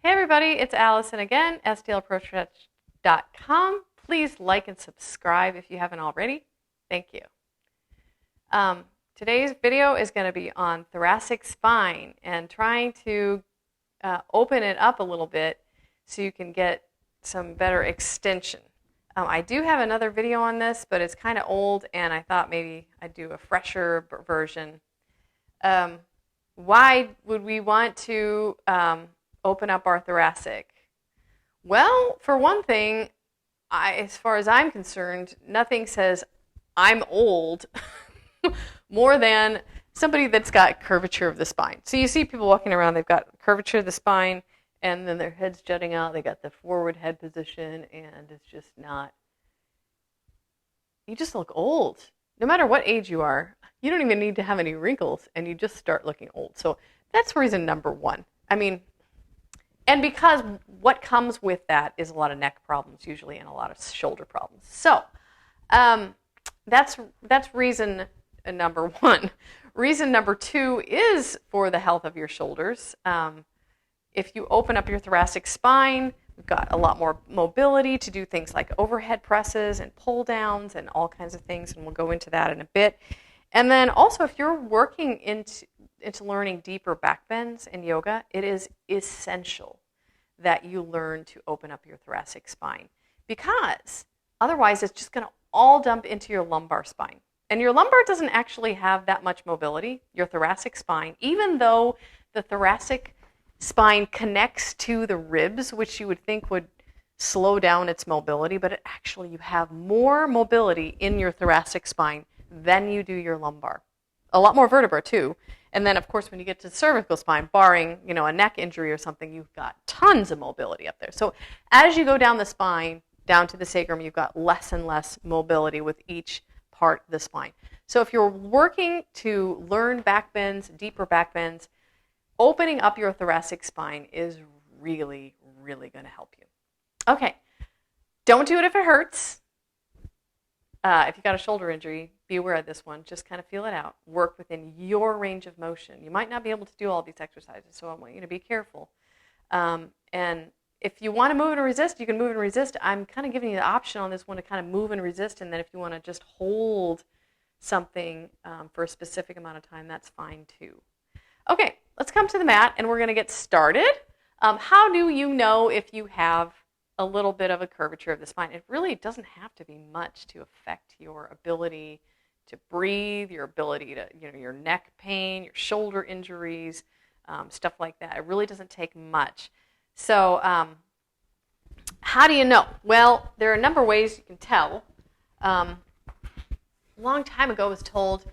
Hey everybody, it's Allison again, stlapproach.com. Please like and subscribe if you haven't already. Thank you. Today's video is going to be on thoracic spine and trying to open it up a little bit so you can get some better extension. I do have another video on this, but it's kind of old and I thought maybe I'd do a fresher version. Why would we want to open up our thoracic? Well, for one thing, as far as I'm concerned, nothing says I'm old more than somebody that's got curvature of the spine. So you see people walking around, they've got curvature of the spine, and then their head's jutting out, they got the forward head position, and it's just not, you just look old. No matter what age you are, you don't even need to have any wrinkles, and you just start looking old. So that's reason number one. I mean, and because what comes with that is a lot of neck problems usually and a lot of shoulder problems. So that's reason number one. Reason number two is for the health of your shoulders. If you open up your thoracic spine, we've got a lot more mobility to do things like overhead presses and pull downs and all kinds of things, and we'll go into that in a bit. And then also if you're working into learning deeper back bends in yoga, it is essential that you learn to open up your thoracic spine, because otherwise it's just going to all dump into your lumbar spine. And your lumbar doesn't actually have that much mobility, your thoracic spine, even though the thoracic spine connects to the ribs, which you would think would slow down its mobility, but actually you have more mobility in your thoracic spine than you do your lumbar. A lot more vertebra too. And then of course when you get to the cervical spine, barring, a neck injury or something, you've got tons of mobility up there. So as you go down the spine, down to the sacrum, you've got less and less mobility with each part of the spine. So if you're working to learn back bends, deeper back bends, opening up your thoracic spine is really, really going to help you. Okay, don't do it if it hurts. If you've got a shoulder injury, be aware of this one. Just kind of feel it out. Work within your range of motion. You might not be able to do all these exercises, so I want you to be careful. And if you want to move and resist, you can move and resist. I'm kind of giving you the option on this one to kind of move and resist, and then if you want to just hold something for a specific amount of time, that's fine too. Okay, let's come to the mat, and we're going to get started. How do you know if you have a little bit of a curvature of the spine? It really doesn't have to be much to affect your ability to breathe, your ability to, your neck pain, your shoulder injuries, stuff like that. It really doesn't take much. So how do you know? Well, there are a number of ways you can tell. A long time ago I was told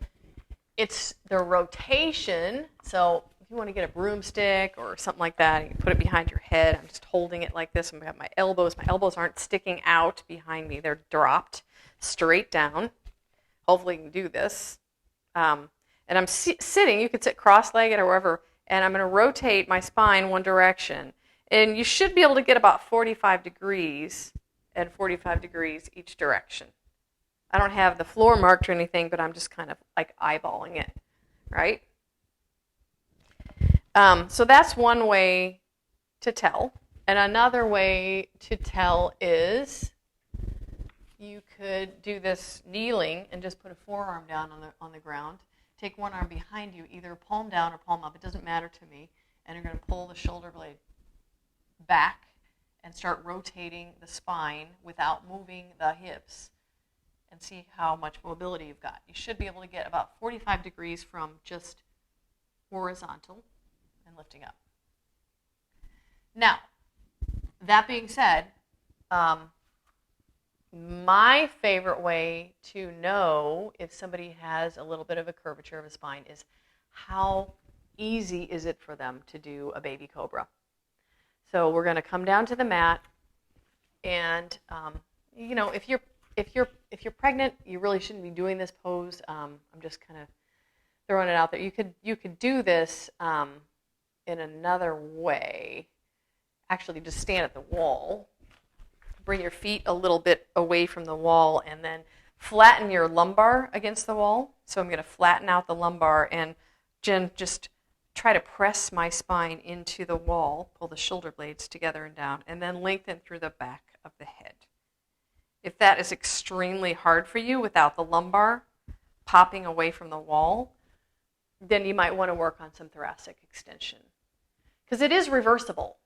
it's the rotation. So if you want to get a broomstick or something like that, you can put it behind your head. I'm just holding it like this. I'm going to have my elbows. My elbows aren't sticking out behind me. They're dropped straight down. Hopefully you can do this. And I'm sitting. You could sit cross-legged or wherever. And I'm going to rotate my spine one direction. And you should be able to get about 45 degrees and 45 degrees each direction. I don't have the floor marked or anything, but I'm just kind of like eyeballing it, right? So that's one way to tell. And another way to tell is you could do this kneeling and just put a forearm down on the ground. Take one arm behind you, either palm down or palm up. It doesn't matter to me. And you're going to pull the shoulder blade back and start rotating the spine without moving the hips, and see how much mobility you've got. You should be able to get about 45 degrees from just horizontal and lifting up. Now, that being said, my favorite way to know if somebody has a little bit of a curvature of a spine is how easy is it for them to do a baby cobra. So we're going to come down to the mat, and if you're pregnant, you really shouldn't be doing this pose. I'm just kind of throwing it out there. You could do this in another way. Actually, just stand at the wall, bring your feet a little bit away from the wall, and then flatten your lumbar against the wall. So I'm going to flatten out the lumbar and just try to press my spine into the wall, pull the shoulder blades together and down, and then lengthen through the back of the head. If that is extremely hard for you without the lumbar popping away from the wall, then you might want to work on some thoracic extension. Because it is reversible.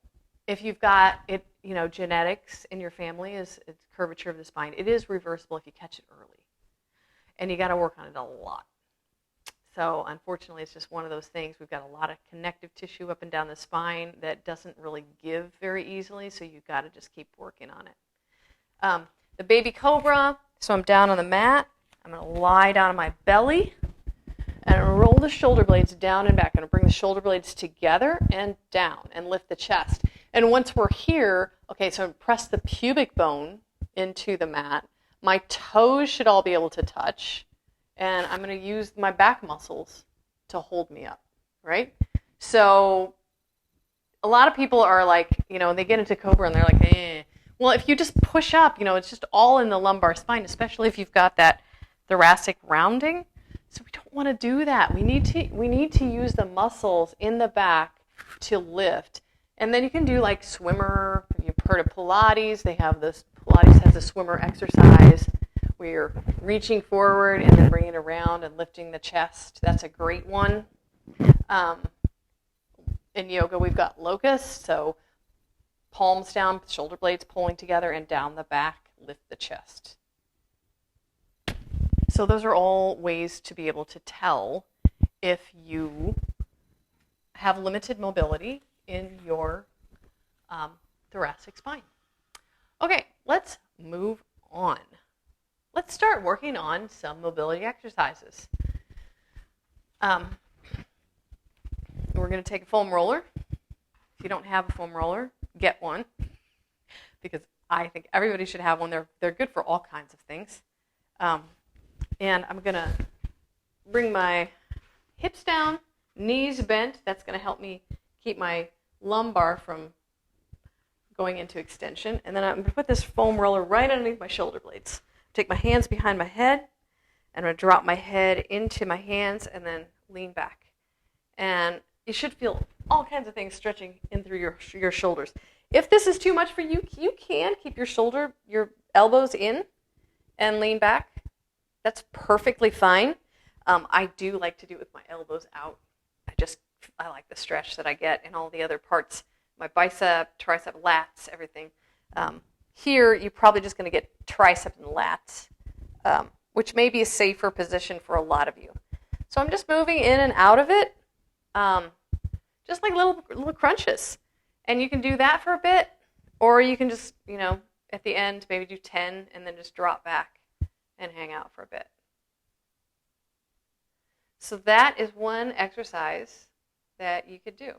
If you've got it, genetics in your family is curvature of the spine, it is reversible if you catch it early. And you got to work on it a lot. So unfortunately, it's just one of those things. We've got a lot of connective tissue up and down the spine that doesn't really give very easily, so you've got to just keep working on it. The baby cobra, so I'm down on the mat. I'm going to lie down on my belly and roll the shoulder blades down and back. I'm going to bring the shoulder blades together and down and lift the chest. And once we're here, okay, so press the pubic bone into the mat. My toes should all be able to touch. And I'm going to use my back muscles to hold me up, right? So a lot of people are like, they get into cobra and they're like, eh. Well, if you just push up, it's just all in the lumbar spine, especially if you've got that thoracic rounding. So we don't want to do that. We need to use the muscles in the back to lift. And then you can do like swimmer. If you've heard of Pilates, Pilates has a swimmer exercise where you're reaching forward and then bringing it around and lifting the chest. That's a great one. In yoga, we've got locust, so palms down, shoulder blades pulling together, and down the back, lift the chest. So those are all ways to be able to tell if you have limited mobility in your thoracic spine. Okay, let's move on. Let's start working on some mobility exercises. We're going to take a foam roller. If you don't have a foam roller, get one, because I think everybody should have one. They're good for all kinds of things. And I'm going to bring my hips down, knees bent. That's going to help me keep my lumbar from going into extension. And then I'm going to put this foam roller right underneath my shoulder blades. Take my hands behind my head, and I'm going to drop my head into my hands and then lean back. And you should feel all kinds of things stretching in through your shoulders. If this is too much for you, you can keep your elbows in and lean back. That's perfectly fine. I do like to do it with my elbows out. I like the stretch that I get in all the other parts, my bicep, tricep, lats, everything. Here, you're probably just going to get tricep and lats, which may be a safer position for a lot of you. So I'm just moving in and out of it, just like little crunches. And you can do that for a bit, or you can just, at the end, maybe do 10 and then just drop back and hang out for a bit. So that is one exercise that you could do.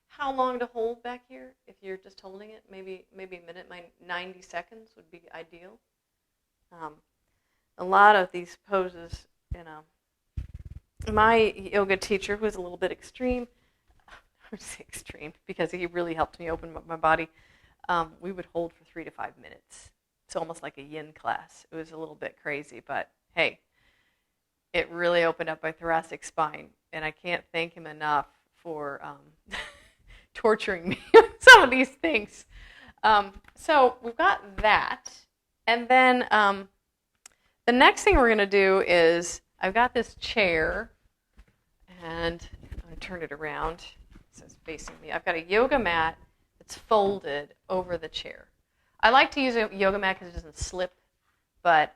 How long to hold back here? If you're just holding it, maybe a minute, 90 seconds would be ideal. A lot of these poses, my yoga teacher, who was a little bit extreme, I would say extreme because he really helped me open up my body, we would hold for 3 to 5 minutes. It's almost like a yin class. It was a little bit crazy, but hey, it really opened up my thoracic spine, and I can't thank him enough for torturing me with some of these things. So we've got that. And then the next thing we're going to do is I've got this chair, and I'm going to turn it around so it's facing me. I've got a yoga mat that's folded over the chair. I like to use a yoga mat because it doesn't slip, but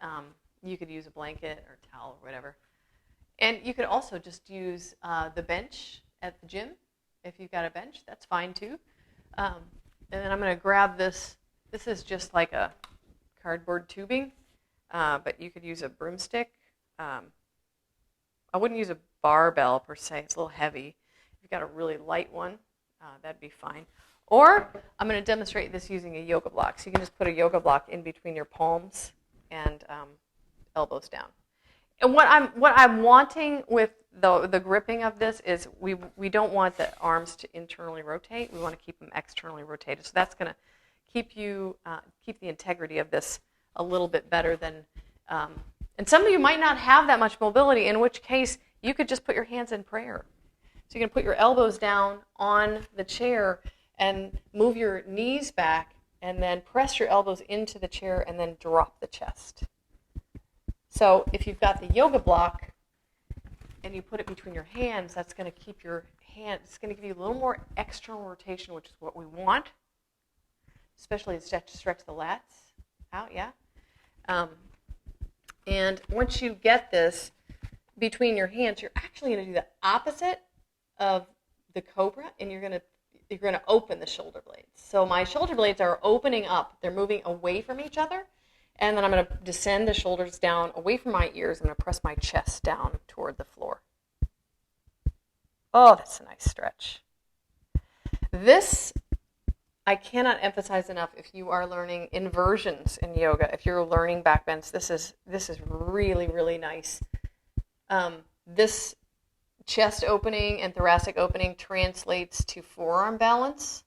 you could use a blanket or a towel or whatever. And you could also just use the bench at the gym. If you've got a bench, that's fine too. And then I'm going to grab this. This is just like a cardboard tubing, but you could use a broomstick. I wouldn't use a barbell per se. It's a little heavy. If you've got a really light one, that'd be fine. Or I'm going to demonstrate this using a yoga block. So you can just put a yoga block in between your palms and elbows down. And what I'm wanting with the gripping of this is we don't want the arms to internally rotate. We want to keep them externally rotated. So that's going to keep the integrity of this a little bit better than. And some of you might not have that much mobility, in which case you could just put your hands in prayer. So you're going to put your elbows down on the chair and move your knees back and then press your elbows into the chair and then drop the chest. So if you've got the yoga block and you put it between your hands, that's going to keep your hand, it's going to give you a little more external rotation, which is what we want, especially to stretch the lats out, yeah? And once you get this between your hands, you're actually going to do the opposite of the cobra, and you're going to open the shoulder blades. So my shoulder blades are opening up. They're moving away from each other, and then I'm going to descend the shoulders down away from my ears. I'm going to press my chest down toward the floor. Oh, that's a nice stretch. This, I cannot emphasize enough if you are learning inversions in yoga, if you're learning backbends, this is really, really nice. This chest opening and thoracic opening translates to forearm balance.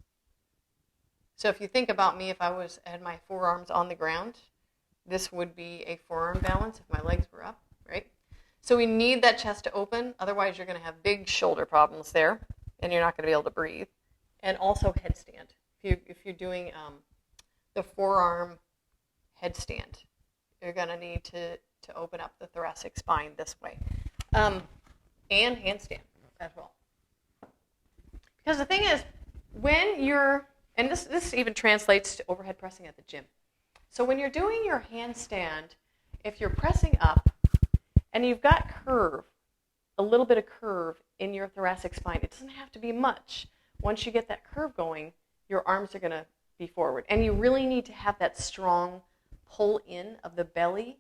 So if you think about me, if I had my forearms on the ground, this would be a forearm balance if my legs were up, right? So we need that chest to open, otherwise you're going to have big shoulder problems there, and you're not going to be able to breathe. And also headstand. If you're doing the forearm headstand, you're going to need to open up the thoracic spine this way. And handstand as well. Because the thing is, when you're, and this even translates to overhead pressing at the gym. So when you're doing your handstand, if you're pressing up and you've got curve, a little bit of curve in your thoracic spine, it doesn't have to be much. Once you get that curve going, your arms are going to be forward. And you really need to have that strong pull in of the belly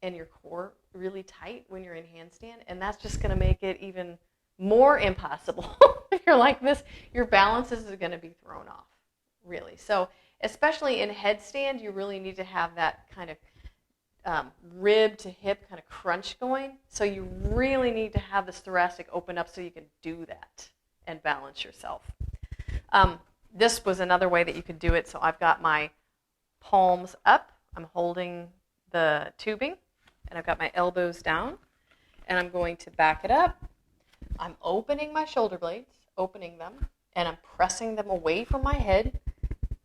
and your core really tight when you're in handstand. And that's just going to make it even more impossible. If you're like this, your balances are going to be thrown off, really. So especially in headstand, you really need to have that kind of rib to hip kind of crunch going. So you really need to have this thoracic open up so you can do that and balance yourself. This was another way that you could do it. So I've got my palms up. I'm holding the tubing, and I've got my elbows down, and I'm going to back it up. I'm opening my shoulder blades, opening them, and I'm pressing them away from my head,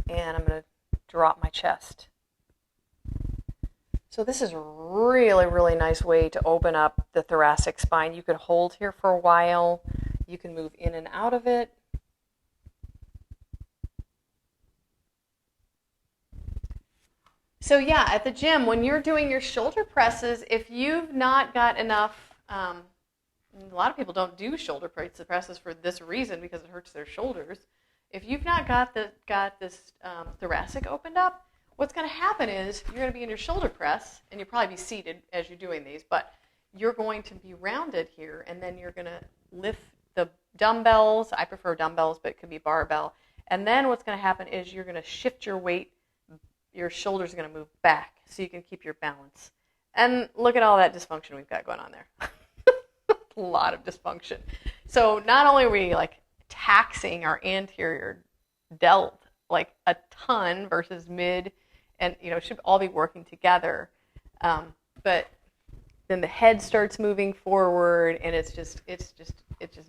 and I'm going to drop my chest. So this is a really, really nice way to open up the thoracic spine. You could hold here for a while. You can move in and out of it. So yeah, at the gym, when you're doing your shoulder presses, if you've not got enough, a lot of people don't do shoulder presses for this reason, because it hurts their shoulders. If you've not got this thoracic opened up, what's going to happen is you're going to be in your shoulder press, and you'll probably be seated as you're doing these, but you're going to be rounded here, and then you're going to lift the dumbbells. I prefer dumbbells, but it could be barbell. And then what's going to happen is you're going to shift your weight. Your shoulders are going to move back so you can keep your balance. And look at all that dysfunction we've got going on there. A lot of dysfunction. So not only are we like taxing our anterior delt like a ton versus mid, and it should all be working together, but then the head starts moving forward, and it's just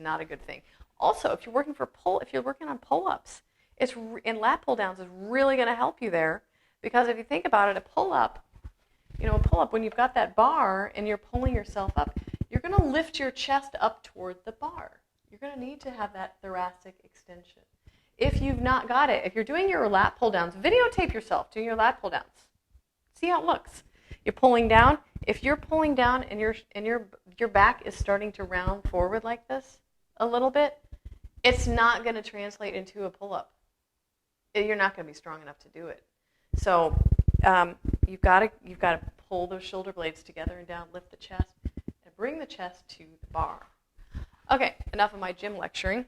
not a good thing. Also, if you're working on pull-ups, and lat pull-downs is really going to help you there. Because if you think about it, a pull-up, when you've got that bar and you're pulling yourself up, you're going to lift your chest up toward the bar. You're going to need to have that thoracic extension. If you've not got it, if you're doing your lat pull-downs, videotape yourself doing your lat pull-downs. See how it looks. You're pulling down. If you're pulling down and your back is starting to round forward like this a little bit, it's not going to translate into a pull-up. You're not going to be strong enough to do it. So you've got to pull those shoulder blades together and down, lift the chest, and bring the chest to the bar. Okay, enough of my gym lecturing.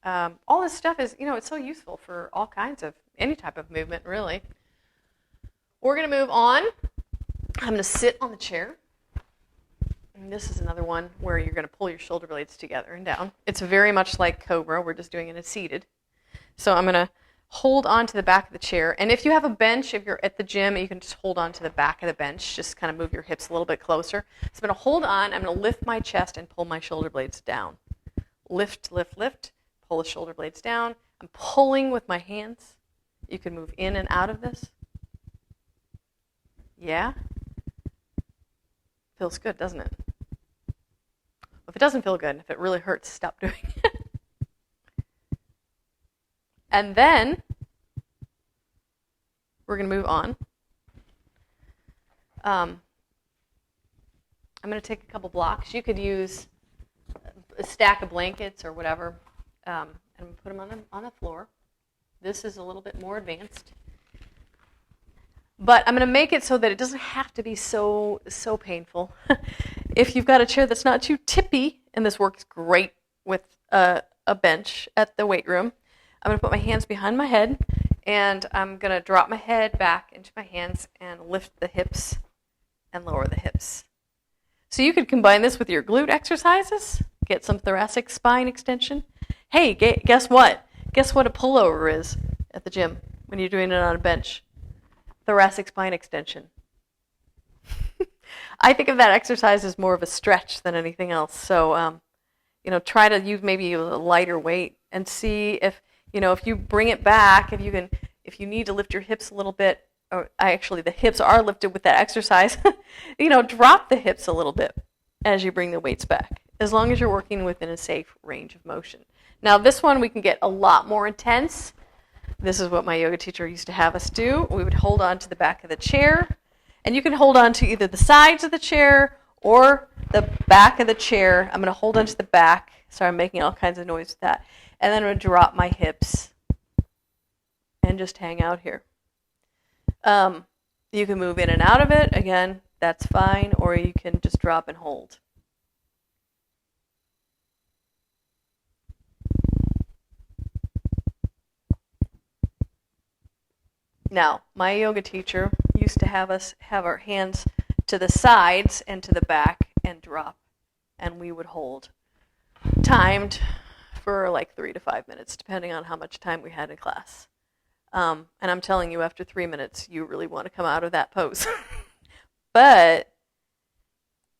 All this stuff is, it's so useful for all kinds of, any type of movement, really. We're going to move on. I'm going to sit on the chair. And this is another one where you're going to pull your shoulder blades together and down. It's very much like Cobra. We're just doing it seated. So I'm going to hold on to the back of the chair. And if you have a bench, if you're at the gym, you can just hold on to the back of the bench. Just kind of move your hips a little bit closer. So I'm going to hold on. I'm going to lift my chest and pull my shoulder blades down. Lift, lift, lift. Pull the shoulder blades down. I'm pulling with my hands. You can move in and out of this. Yeah? Feels good, doesn't it? If it doesn't feel good, if it really hurts, stop doing it. And then we're going to move on. I'm going to take a couple blocks. You could use a stack of blankets or whatever, and put them on the floor. This is a little bit more advanced. But I'm going to make it so that it doesn't have to be so painful. If you've got a chair that's not too tippy, and this works great with a bench at the weight room, I'm going to put my hands behind my head, and I'm going to drop my head back into my hands and lift the hips and lower the hips. So you could combine this with your glute exercises, get some thoracic spine extension. Hey, guess what? Guess what a pullover is at the gym when you're doing it on a bench? Thoracic spine extension. I think of that exercise as more of a stretch than anything else. So, try to use maybe a lighter weight and see if you bring it back, if you need to lift your hips a little bit, or actually the hips are lifted with that exercise, drop the hips a little bit as you bring the weights back, as long as you're working within a safe range of motion. Now this one we can get a lot more intense. This is what my yoga teacher used to have us do. We would hold on to the back of the chair, and you can hold on to either the sides of the chair or the back of the chair. I'm going to hold on to the back. Sorry, I'm making all kinds of noise with that. And then I'm going to drop my hips and just hang out here. You can move in and out of it. Again, that's fine. Or you can just drop and hold. Now, my yoga teacher used to have us have our hands to the sides and to the back and drop. And we would hold. Timed for like 3 to 5 minutes, depending on how much time we had in class. And I'm telling you, after 3 minutes, you really want to come out of that pose. But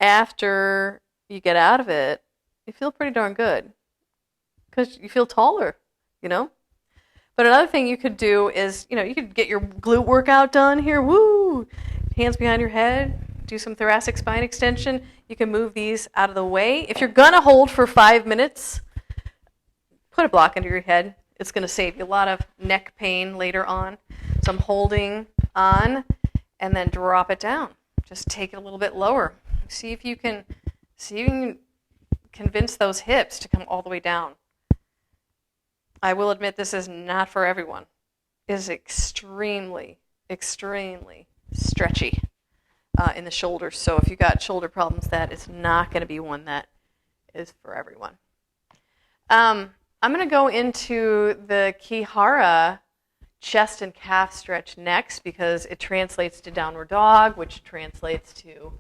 after you get out of it, you feel pretty darn good. Because you feel taller, But another thing you could do is, you could get your glute workout done here. Woo! Hands behind your head. Do some thoracic spine extension. You can move these out of the way. If you're going to hold for 5 minutes, put a block under your head. It's going to save you a lot of neck pain later on. So I'm holding on and then drop it down. Just take it a little bit lower. See if you can convince those hips to come all the way down. I will admit this is not for everyone. It is extremely, extremely stretchy in the shoulders. So if you got shoulder problems, that is not going to be one that is for everyone. I'm going to go into the Kihara chest and calf stretch next because it translates to downward dog, which translates to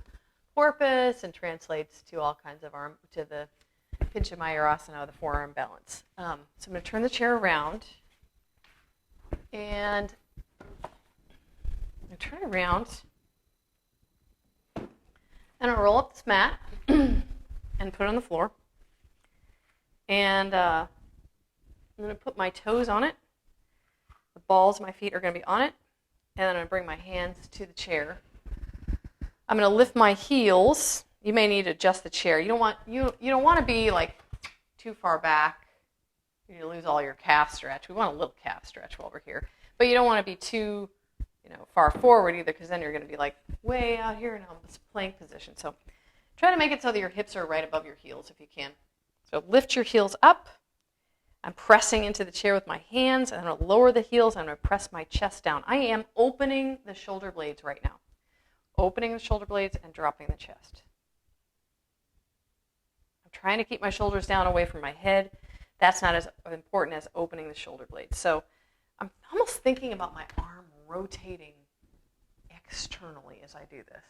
porpoise and translates to all kinds of to the Pincha Mayurasana, the forearm balance. So I'm going to turn the chair around and turn it around and I'll roll up this mat and put it on the floor. And I'm going to put my toes on it. The balls of my feet are going to be on it. And then I'm going to bring my hands to the chair. I'm going to lift my heels. You may need to adjust the chair. You don't want to be like too far back. You lose all your calf stretch. We want a little calf stretch while we're here. But you don't want to be too far forward either, because then you're going to be like way out here in a plank position. So try to make it so that your hips are right above your heels if you can. So lift your heels up. I'm pressing into the chair with my hands, and I'm going to lower the heels. I'm going to press my chest down. I am opening the shoulder blades right now. Opening the shoulder blades and dropping the chest. I'm trying to keep my shoulders down away from my head. That's not as important as opening the shoulder blades. So I'm almost thinking about my arm rotating externally as I do this.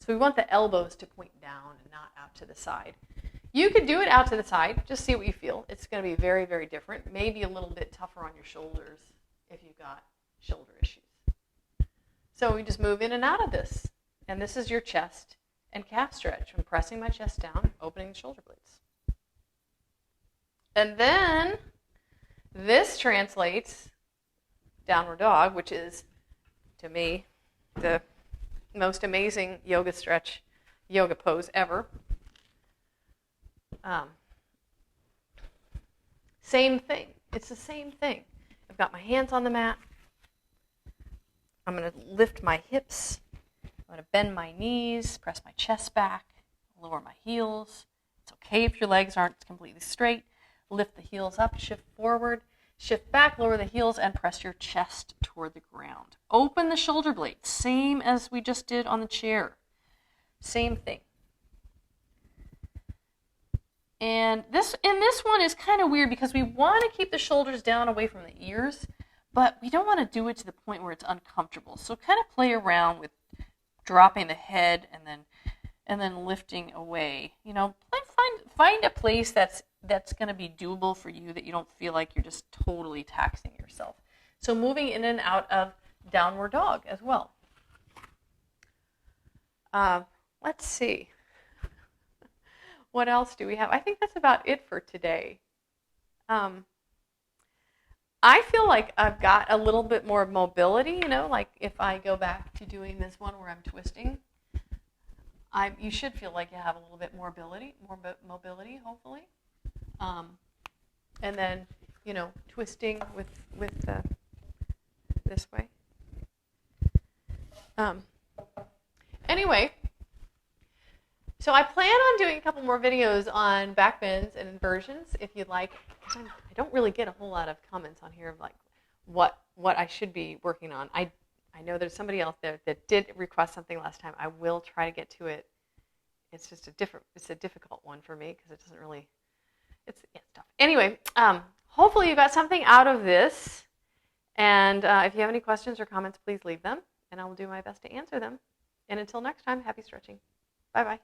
So we want the elbows to point down and not out to the side. You could do it out to the side. Just see what you feel. It's going to be very, very different. Maybe a little bit tougher on your shoulders if you've got shoulder issues. So we just move in and out of this. And this is your chest and calf stretch. I'm pressing my chest down, opening the shoulder blades. And then this translates downward dog, which is, to me, the most amazing yoga pose ever. Same thing. It's the same thing. I've got my hands on the mat. I'm going to lift my hips. I'm going to bend my knees, press my chest back, lower my heels. It's okay if your legs aren't completely straight. Lift the heels up, shift forward, shift back, lower the heels, and press your chest toward the ground. Open the shoulder blades, same as we just did on the chair. Same thing. And this one is kind of weird because we want to keep the shoulders down away from the ears, but we don't want to do it to the point where it's uncomfortable. So kind of play around with dropping the head and then lifting away. You know, find a place that's going to be doable for you, that you don't feel like you're just totally taxing yourself. So moving in and out of downward dog as well. Let's see. What else do we have? I think that's about it for today. I feel like I've got a little bit more mobility, you know, like if I go back to doing this one where I'm twisting, you should feel like you have a little bit more mobility, hopefully. And then, you know, twisting with this way. Anyway, so I plan on doing a couple more videos on backbends and inversions if you'd like. I don't really get a whole lot of comments on here of like what I should be working on. I know there's somebody else there that did request something last time. I will try to get to it. It's just it's a difficult one for me because it doesn't really, it's tough. Anyway, hopefully you got something out of this. And if you have any questions or comments, please leave them, and I will do my best to answer them. And until next time, happy stretching. Bye-bye.